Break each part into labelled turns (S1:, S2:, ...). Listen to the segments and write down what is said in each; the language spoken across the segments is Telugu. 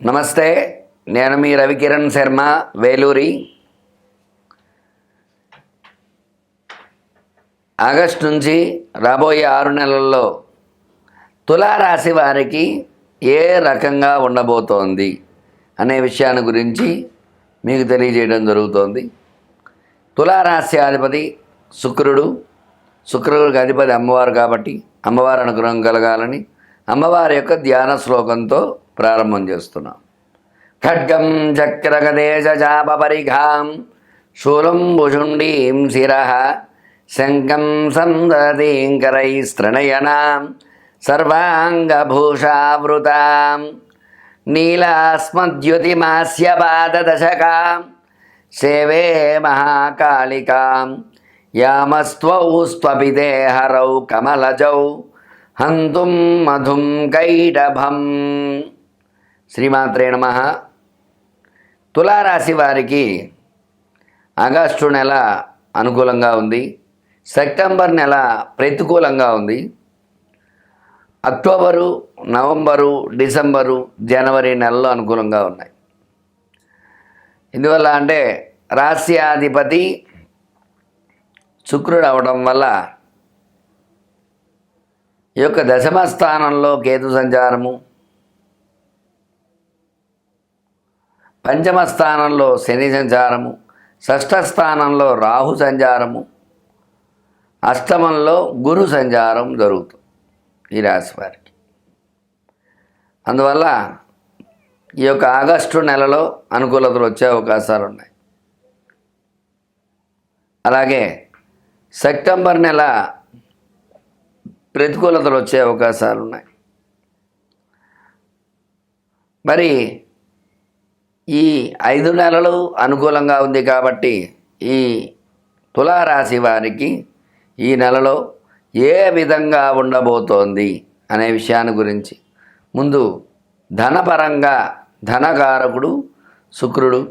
S1: నమస్తే, నేను మీ రవికిరణ్ శర్మ, వేలూరి. ఆగస్టు నుంచి రాబోయే 6 నెలల్లో తులారాశి వారికి ఏ రకంగా ఉండబోతోంది అనే విషయాన్ని గురించి మీకు తెలియజేయడం జరుగుతోంది. తులారాశి అధిపతి శుక్రుడికి అధిపతి అమ్మవారు కాబట్టి అమ్మవారి అనుగ్రహం కలగాలని అమ్మవారి యొక్క ధ్యాన శ్లోకంతో ప్రారంభం చేస్తున్నాం. ఖడ్గం చక్రగదేశాపరిఘాం శూలం భుజుండీం శిరః శంఖం సందతీం కరైస్తృణయనాం సర్వాంగభూషావృతాం నీలాస్మద్యుతిమాస్యపాదదశకాం సేవే మహాకాళికాం యామస్త్వౌ స్త్వపితే హరౌ కమలజౌ హంతుం మధుం కైటభం. శ్రీమాత్రే నమః. తులారాశి వారికి ఆగస్టు నెల అనుకూలంగా ఉంది, సెప్టెంబర్ నెల ప్రతికూలంగా ఉంది, అక్టోబరు, నవంబరు, డిసెంబరు, జనవరి నెలలు అనుకూలంగా ఉన్నాయి. ఇందువల్ల అంటే రాశ్యాధిపతి శుక్రుడు అవడం వల్ల ఈ యొక్క దశమ స్థానంలో కేతు సంచారము, పంచమ స్థానంలో శని సంచారము, షష్ఠ స్థానంలో రాహు సంచారము, అష్టమంలో గురు సంచారం జరుగుతుంది ఈ రాశి వారికి. అందువల్ల ఈ యొక్క ఆగస్టు నెలలో అనుకూలతలు వచ్చే అవకాశాలు ఉన్నాయి. అలాగే సెప్టెంబర్ నెల ప్రతికూలతలు వచ్చే అవకాశాలు ఉన్నాయి. మరి ఈ 5 నెలలు అనుకూలంగా ఉంది కాబట్టి ఈ తులారాశి వారికి ఈ నెలలో ఏ విధంగా ఉండబోతోంది అనే విషయాన్ని గురించి ముందు ధనపరంగా ధనకారకుడు శుక్రుడు,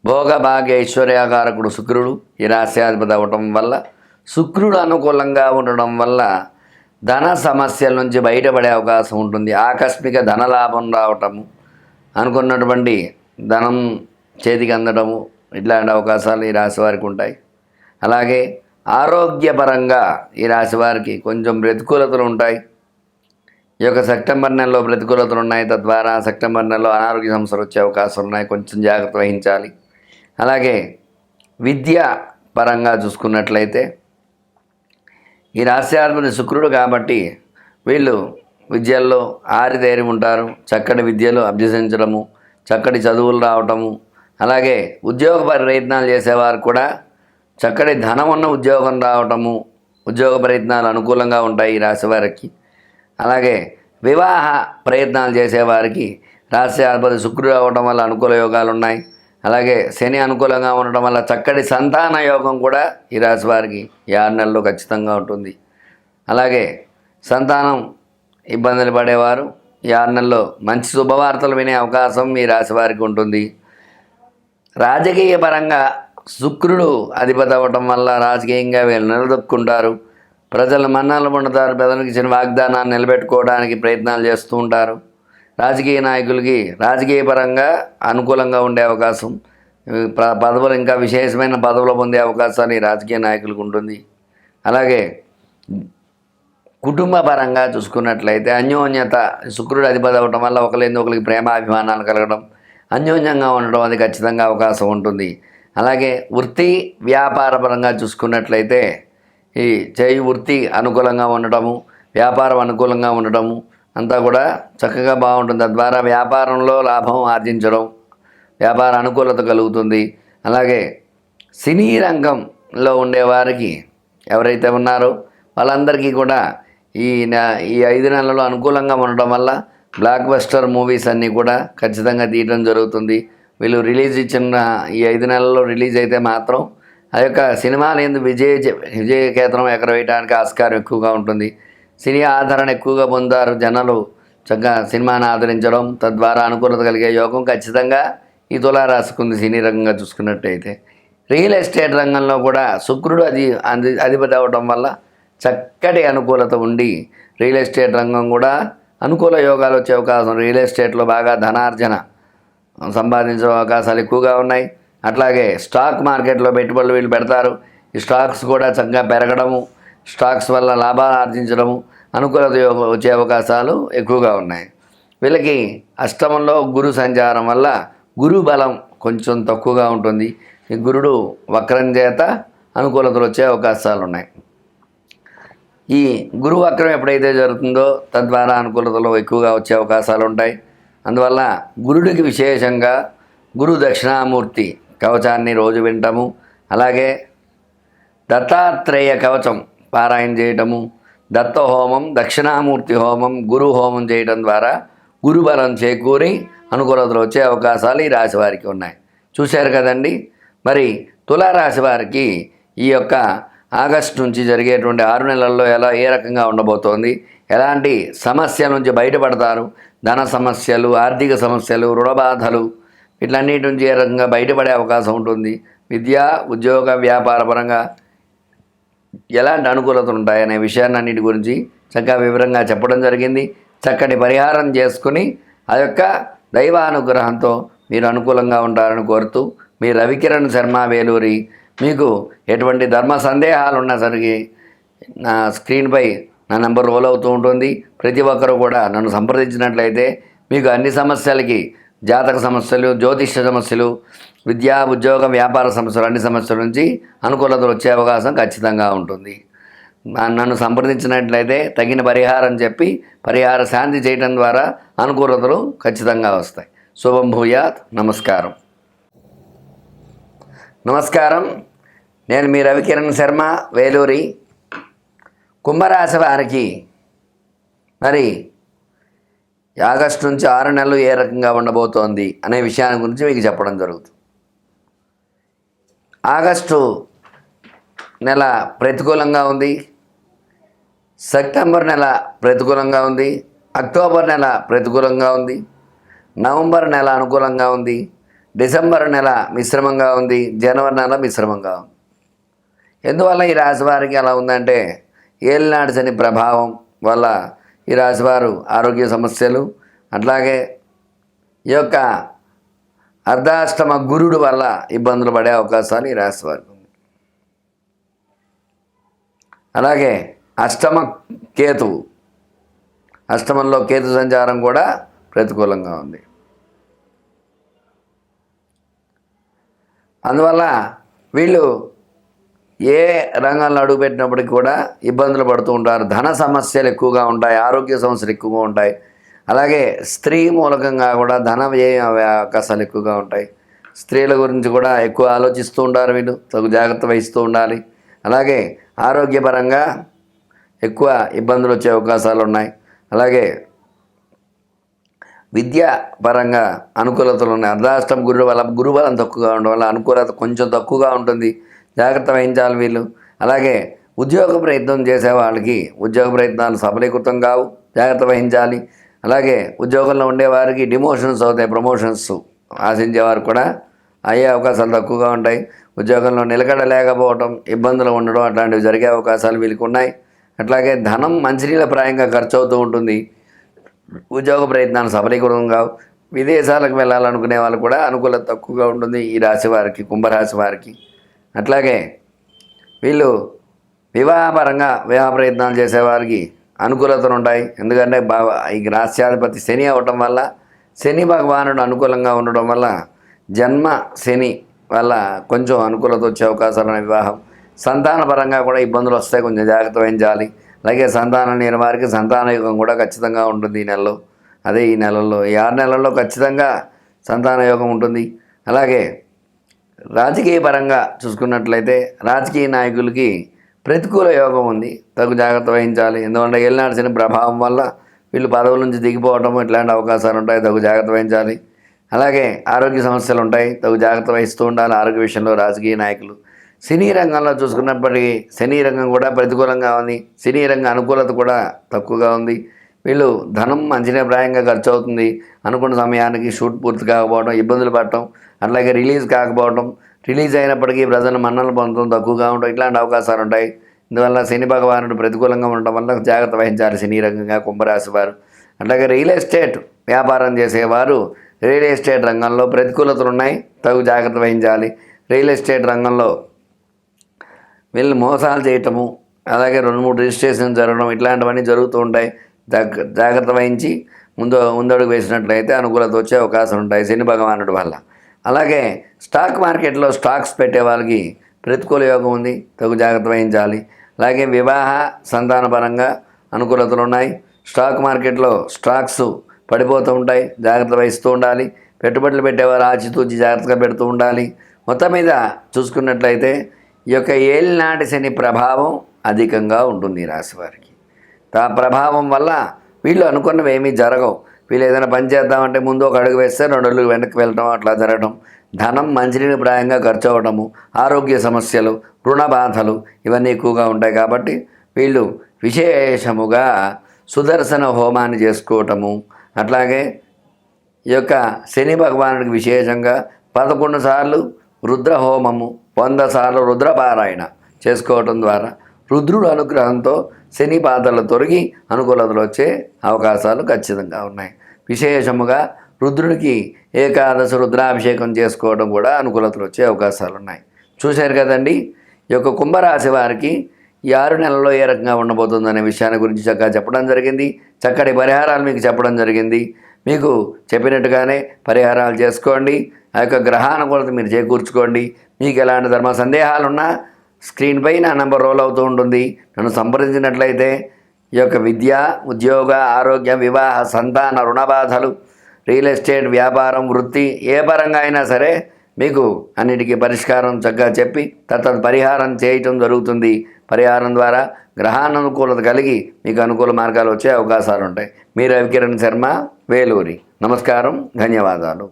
S1: భోగభాగ్యైశ్వర్యకారకుడు శుక్రుడు ఈ రాశ్యాధిపతి అవ్వటం వల్ల, శుక్రుడు అనుకూలంగా ఉండడం వల్ల ధన సమస్యల నుంచి బయటపడే అవకాశం ఉంటుంది. ఆకస్మిక ధనలాభం రావటము, అనుకున్నటువంటి ధనం చేతికి అందడము, ఇట్లాంటి అవకాశాలు ఈ రాశి వారికి ఉంటాయి. అలాగే ఆరోగ్యపరంగా ఈ రాశి వారికి కొంచెం ప్రతికూలతలు ఉంటాయి. ఈ యొక్క సెప్టెంబర్ నెలలో ప్రతికూలతలు ఉన్నాయి. తద్వారా సెప్టెంబర్ నెలలో అనారోగ్య సమస్యలు వచ్చే అవకాశాలు ఉన్నాయి, కొంచెం జాగ్రత్త వహించాలి. అలాగే విద్య పరంగా చూసుకున్నట్లయితే ఈ రాశ్యాధిపతి శుక్రుడు కాబట్టి వీళ్ళు విద్యల్లో ఆరితేరి ఉంటారు. చక్కటి విద్యలు అభ్యసించడము, చక్కటి చదువులు రావటము, అలాగే ఉద్యోగ ప్రయత్నాలు చేసేవారు కూడా చక్కటి ధనం ఉన్న ఉద్యోగం రావటము, ఉద్యోగ ప్రయత్నాలు అనుకూలంగా ఉంటాయి ఈ రాశి వారికి. అలాగే వివాహ ప్రయత్నాలు చేసేవారికి రాశ్యాధిపతి శుక్రుడు అవ్వటం వల్ల అనుకూల యోగాలు ఉన్నాయి. అలాగే శని అనుకూలంగా ఉండటం వల్ల చక్కటి సంతాన యోగం కూడా ఈ రాశి వారికి ఈ 6 నెలల్లో ఖచ్చితంగా ఉంటుంది. అలాగే సంతానం ఇబ్బందులు పడేవారు ఈ 6 నెలల్లో మంచి శుభవార్తలు వినే అవకాశం ఈ రాశి వారికి ఉంటుంది. రాజకీయ పరంగా శుక్రుడు అధిపతి అవ్వటం వల్ల రాజకీయంగా వీళ్ళు నిలదొక్కుంటారు, ప్రజల మన్ననలు పొందుతారు, ప్రజలకు ఇచ్చిన వాగ్దానాన్ని నిలబెట్టుకోవడానికి ప్రయత్నాలు చేస్తూ ఉంటారు. రాజకీయ నాయకులకి రాజకీయ పరంగా అనుకూలంగా ఉండే అవకాశం, పదవులు ఇంకా విశేషమైన పదవులు పొందే అవకాశాలు ఈ రాజకీయ నాయకులకు ఉంటుంది. అలాగే కుటుంబ పరంగా చూసుకున్నట్లయితే అన్యోన్యత, శుక్రుడు అధిపతి అవ్వటం వల్ల ఒకరిని ఒకరికి ప్రేమాభిమానాలు కలగడం, అన్యోన్యంగా ఉండడం అది ఖచ్చితంగా అవకాశం ఉంటుంది. అలాగే వృత్తి వ్యాపార పరంగా చూసుకున్నట్లయితే ఈ చేయి వృత్తి అనుకూలంగా ఉండటము, వ్యాపారం అనుకూలంగా ఉండటము అంతా కూడా చక్కగా బాగుంటుంది. తద్వారా వ్యాపారంలో లాభం ఆర్జించడం, వ్యాపార అనుకూలత కలుగుతుంది. అలాగే సినీ రంగంలో ఉండేవారికి ఎవరైతే ఉన్నారో వాళ్ళందరికీ కూడా ఈ 5 నెలలు అనుకూలంగా ఉండడం వల్ల బ్లాక్ బస్టర్ మూవీస్ అన్నీ కూడా ఖచ్చితంగా తీయడం జరుగుతుంది. వీళ్ళు రిలీజ్ ఇచ్చిన ఈ 5 నెలల్లో రిలీజ్ అయితే మాత్రం ఆ యొక్క సినిమాలు ఎందుకు విజయకేతనం ఎగరవేయడానికి ఆస్కారం ఎక్కువగా ఉంటుంది. సినీ ఆదరణ ఎక్కువగా పొందారు జనాలు, చక్కగా సినిమాని ఆదరించడం, తద్వారా అనుకూలత కలిగే యోగం ఖచ్చితంగా ఈ తులారాశికి ఉంది. సినీ రంగంగా చూసుకున్నట్టయితే రియల్ ఎస్టేట్ రంగంలో కూడా శుక్రుడు అధిపతి అవ్వడం వల్ల చక్కటి అనుకూలత ఉండి రియల్ ఎస్టేట్ రంగం కూడా అనుకూల యోగాలు వచ్చే అవకాశం, రియల్ ఎస్టేట్లో బాగా ధనార్జన సంపాదించే అవకాశాలు ఎక్కువగా ఉన్నాయి. అట్లాగే స్టాక్ మార్కెట్లో పెట్టుబడులు వీళ్ళు పెడతారు. ఈ స్టాక్స్ కూడా చక్కగా పెరగడము, స్టాక్స్ వల్ల లాభాలు ఆర్జించడము, అనుకూలత వచ్చే అవకాశాలు ఎక్కువగా ఉన్నాయి. వీళ్ళకి అష్టమంలో గురు సంచారం వల్ల గురు బలం కొంచెం తక్కువగా ఉంటుంది. ఈ గురుడు వక్రం చేత అనుకూలతలు వచ్చే అవకాశాలు ఉన్నాయి. ఈ గురు వక్రం ఎప్పుడైతే జరుగుతుందో తద్వారా అనుకూలతలు ఎక్కువగా వచ్చే అవకాశాలు ఉంటాయి. అందువల్ల గురుడికి విశేషంగా గురు దక్షిణామూర్తి కవచాన్ని రోజు వినటము, అలాగే దత్తాత్రేయ కవచం పారాయణ చేయటము, దత్త హోమం, దక్షిణామూర్తి హోమం, గురు హోమం చేయడం ద్వారా గురుబలం చేకూరి అనుకూలతలు వచ్చే అవకాశాలు ఈ రాశి వారికి ఉన్నాయి. చూశారు కదండి. మరి తులారాశి వారికి ఈ యొక్క ఆగస్టు నుంచి జరిగేటువంటి 6 నెలల్లో ఏ రకంగా ఉండబోతోంది, ఎలాంటి సమస్యల నుంచి బయటపడతారు, ధన సమస్యలు, ఆర్థిక సమస్యలు, రుణబాధలు, వీటన్నిటి నుంచి ఏ రకంగా బయటపడే అవకాశం ఉంటుంది, విద్య, ఉద్యోగ, వ్యాపార పరంగా ఎలాంటి అనుకూలతలు ఉంటాయనే విషయాన్ని అన్నిటి గురించి చక్కగా వివరంగా చెప్పడం జరిగింది. చక్కటి పరిహారం చేసుకుని ఆ యొక్క దైవానుగ్రహంతో మీరు అనుకూలంగా ఉంటారని కోరుతూ, మీ రవికిరణ్ శర్మ, వేలూరి. మీకు ఎటువంటి ధర్మ సందేహాలు ఉన్నా సరికి నా స్క్రీన్పై నా నెంబర్ రోల్ అవుతూ ఉంటుంది. ప్రతి ఒక్కరూ కూడా నన్ను సంప్రదించినట్లయితే మీకు అన్ని సమస్యలకి, జాతక సమస్యలు, జ్యోతిష్య సమస్యలు, విద్యా, ఉద్యోగ, వ్యాపార సమస్యలు, అన్ని సమస్యల నుంచి అనుకూలతలు వచ్చే అవకాశం ఖచ్చితంగా ఉంటుంది. నన్ను సంప్రదించినట్లయితే తగిన పరిహారం చెప్పి పరిహార శాంతి చేయడం ద్వారా అనుకూలతలు ఖచ్చితంగా వస్తాయి. శుభం భూయాత్. నమస్కారం. నమస్కారం. నేను మీ రవికిరణ్ శర్మ, వేలూరి. కుంభరాశి వారికి మరి ఆగస్టు నుంచి 6 నెలలు ఏ రకంగా ఉండబోతోంది అనే విషయాన్ని గురించి మీకు చెప్పడం జరుగుతుంది. ఆగస్టు నెల ప్రతికూలంగా ఉంది, సెప్టెంబర్ నెల ప్రతికూలంగా ఉంది, అక్టోబర్ నెల ప్రతికూలంగా ఉంది, నవంబర్ నెల అనుకూలంగా ఉంది, డిసెంబర్ నెల మిశ్రమంగా ఉంది, జనవరి నెల మిశ్రమంగా ఉంది. ఎందువల్ల ఈ రాశి వారికి అలా ఉందంటే ఏలినాటి శని ప్రభావం వల్ల ఈ రాశివారు ఆరోగ్య సమస్యలు, అట్లాగే ఈ యొక్క అర్ధాష్టమ గురుడు వల్ల ఇబ్బందులు పడే అవకాశాలు ఈ రాశి వారికి ఉంది. అలాగే అష్టమ కేతువు, అష్టమంలో కేతు సంచారం కూడా ప్రతికూలంగా ఉంది. అందువల్ల వీళ్ళు ఏ రంగంలో అడుగుపెట్టినప్పటికీ కూడా ఇబ్బందులు పడుతూ ఉంటారు. ధన సమస్యలు ఎక్కువగా ఉంటాయి, ఆరోగ్య సమస్యలు ఎక్కువగా ఉంటాయి. అలాగే స్త్రీ మూలకంగా కూడా ధన వ్యయ అవకాశాలు ఎక్కువగా ఉంటాయి. స్త్రీల గురించి కూడా ఎక్కువ ఆలోచిస్తూ ఉంటారు వీళ్ళు, తగు జాగ్రత్త వహిస్తూ ఉండాలి. అలాగే ఆరోగ్యపరంగా ఎక్కువ ఇబ్బందులు వచ్చే అవకాశాలు ఉన్నాయి. అలాగే విద్యా పరంగా అనుకూలతలు ఉన్నాయి. అర్ధాష్టం గురుబలం తక్కువగా ఉండడం వల్ల అనుకూలత కొంచెం తక్కువగా ఉంటుంది, జాగ్రత్త వహించాలి వీళ్ళు. అలాగే ఉద్యోగ ప్రయత్నం చేసే వాళ్ళకి ఉద్యోగ ప్రయత్నాలు సఫలీకృతం కావు, జాగ్రత్త వహించాలి. అలాగే ఉద్యోగంలో ఉండేవారికి డిమోషన్స్ అవుతాయి, ప్రమోషన్స్ ఆశించేవారు కూడా అయ్యే అవకాశాలు తక్కువగా ఉంటాయి. ఉద్యోగంలో నిలకడ లేకపోవడం, ఇబ్బందులు ఉండడం అట్లాంటివి జరిగే అవకాశాలు వీళ్ళకి ఉన్నాయి. అట్లాగే ధనం మంచినీళ్ళ ప్రాయంగా ఖర్చు అవుతూ ఉంటుంది, ఉద్యోగ ప్రయత్నాలు సఫలీకృతం కావు. విదేశాలకు వెళ్ళాలనుకునే వాళ్ళు కూడా అనుకూలత తక్కువగా ఉంటుంది ఈ రాశి వారికి, కుంభరాశి వారికి. అట్లాగే వీళ్ళు వివాహపరంగా వివాహ ప్రయత్నాలు చేసేవారికి అనుకూలతలు ఉంటాయి. ఎందుకంటే ఈ రాశ్యాధిపతి శని అవ్వటం వల్ల, శని భగవానుడు అనుకూలంగా ఉండడం వల్ల, జన్మ శని వల్ల కొంచెం అనుకూలత వచ్చే అవకాశాలు ఉన్నాయి. వివాహం, సంతాన పరంగా కూడా ఇబ్బందులు వస్తాయి, కొంచెం జాగ్రత్త వహించాలి. అలాగే సంతానం లేని వారికి సంతాన యోగం కూడా ఖచ్చితంగా ఉంటుంది ఈ నెలలో. అదే ఈ నెలల్లో, ఈ 6 నెలల్లో ఖచ్చితంగా సంతాన యోగం ఉంటుంది. అలాగే రాజకీయ పరంగా చూసుకున్నట్లయితే రాజకీయ నాయకులకి ప్రతికూల యోగం ఉంది, తగు జాగ్రత్త వహించాలి. ఎందుకంటే ఏలినాటి శని ప్రభావం వల్ల వీళ్ళు పదవుల నుంచి దిగిపోవడం ఇట్లాంటి అవకాశాలు ఉంటాయి, తగు జాగ్రత్త వహించాలి. అలాగే ఆరోగ్య సమస్యలు ఉంటాయి, తగు జాగ్రత్త వహిస్తూ ఉండాలి ఆరోగ్య విషయంలో రాజకీయ నాయకులు. సినీ రంగంలో చూసుకున్నప్పటికీ సినీ రంగం కూడా ప్రతికూలంగా ఉంది, సినీ రంగ అనుకూలత కూడా తక్కువగా ఉంది. వీళ్ళు ధనం అంచనాప్రాయంగా ఖర్చు అవుతుంది, అనుకున్న సమయానికి షూట్ పూర్తి కాకపోవడం, ఇబ్బందులు పడటం, అట్లాగే రిలీజ్ కాకపోవడం, రిలీజ్ అయినప్పటికీ ప్రజలు మన్ననలు పొందడం తక్కువగా ఉండడం, ఇట్లాంటి అవకాశాలు ఉంటాయి. ఇందువల్ల శని భగవానుడు ప్రతికూలంగా ఉండటం వల్ల జాగ్రత్త వహించాలి సినీ రంగంగా కుంభరాశి వారు. అట్లాగే రియల్ ఎస్టేట్ వ్యాపారం చేసేవారు రియల్ ఎస్టేట్ రంగంలో ప్రతికూలతలు ఉన్నాయి, తగు జాగ్రత్త వహించాలి. రియల్ ఎస్టేట్ రంగంలో వీళ్ళు మోసాలు చేయటము, అలాగే 2-3 రిజిస్ట్రేషన్ జరగడం ఇట్లాంటివన్నీ జరుగుతూ ఉంటాయి. జాగ్రత్త వహించి ముందడుగు వేసినట్లయితే అనుకూలత వచ్చే అవకాశం ఉంటాయి శని భగవానుడి వల్ల. అలాగే స్టాక్ మార్కెట్లో స్టాక్స్ పెట్టే వాళ్ళకి ప్రతికూల యోగం ఉంది, తగు జాగ్రత్త వహించాలి. అలాగే వివాహ సంతానపరంగా అనుకూలతలు ఉన్నాయి. స్టాక్ మార్కెట్లో స్టాక్స్ పడిపోతూ ఉంటాయి, జాగ్రత్త వహిస్తూ ఉండాలి. పెట్టుబడులు పెట్టేవారు ఆచితూచి జాగ్రత్తగా పెడుతూ ఉండాలి. మొత్తం మీద చూసుకున్నట్లయితే ఈ యొక్క ఏలినాటి శని ప్రభావం అధికంగా ఉంటుంది ఈ రాశి వారికి. ఆ ప్రభావం వల్ల వీళ్ళు అనుకున్నవి ఏమీ జరగవు. వీళ్ళు ఏదైనా పని చేద్దామంటే ముందు ఒక అడుగు వేస్తే 2 అడుగులు వెనక్కి వెళ్ళడం అట్లా జరగడం, ధనం మంచినీటి ప్రాయంగా ఖర్చు అవ్వడము, ఆరోగ్య సమస్యలు, రుణ బాధలు ఇవన్నీ ఎక్కువగా ఉంటాయి. కాబట్టి వీళ్ళు విశేషముగా సుదర్శన హోమాన్ని చేసుకోవటము, అట్లాగే ఈ యొక్క శని భగవానుడికి విశేషంగా 11 సార్లు రుద్ర హోమము, 100 సార్లు రుద్రపారాయణ చేసుకోవటం ద్వారా రుద్రుడు అనుగ్రహంతో శని బాధలు తొలగి అనుకూలతలు వచ్చే అవకాశాలు ఖచ్చితంగా ఉన్నాయి. విశేషముగా రుద్రుడికి ఏకాదశి రుద్రాభిషేకం చేసుకోవడం కూడా అనుకూలతలు వచ్చే అవకాశాలు ఉన్నాయి. చూశారు కదండి, ఈ యొక్క కుంభరాశి వారికి ఈ 6 నెలల్లో ఏ రకంగా ఉండబోతుందనే విషయాన్ని గురించి చక్కగా చెప్పడం జరిగింది. చక్కటి పరిహారాలు మీకు చెప్పడం జరిగింది. మీకు చెప్పినట్టుగానే పరిహారాలు చేసుకోండి. ఆ యొక్క గ్రహానుకూలత మీరు చేకూర్చుకోండి. మీకు ఎలాంటి ధర్మ సందేహాలున్నా స్క్రీన్పై నా నెంబర్ రోల్ అవుతూ ఉంటుంది. నన్ను సంప్రదించినట్లయితే ఈ యొక్క విద్య, ఉద్యోగ, ఆరోగ్య, వివాహ, సంతాన, రుణ బాధలు, రియల్ ఎస్టేట్, వ్యాపారం, వృత్తి ఏ పరంగా అయినా సరే మీకు అన్నిటికీ పరిష్కారం చక్కగా చెప్పి పరిహారం చేయటం జరుగుతుంది. పరిహారం ద్వారా గ్రహానుకూలత కలిగి మీకు అనుకూల మార్గాలు వచ్చే అవకాశాలు ఉంటాయి. మీ రవికిరణ్ శర్మ, వేలూరి. నమస్కారం, ధన్యవాదాలు.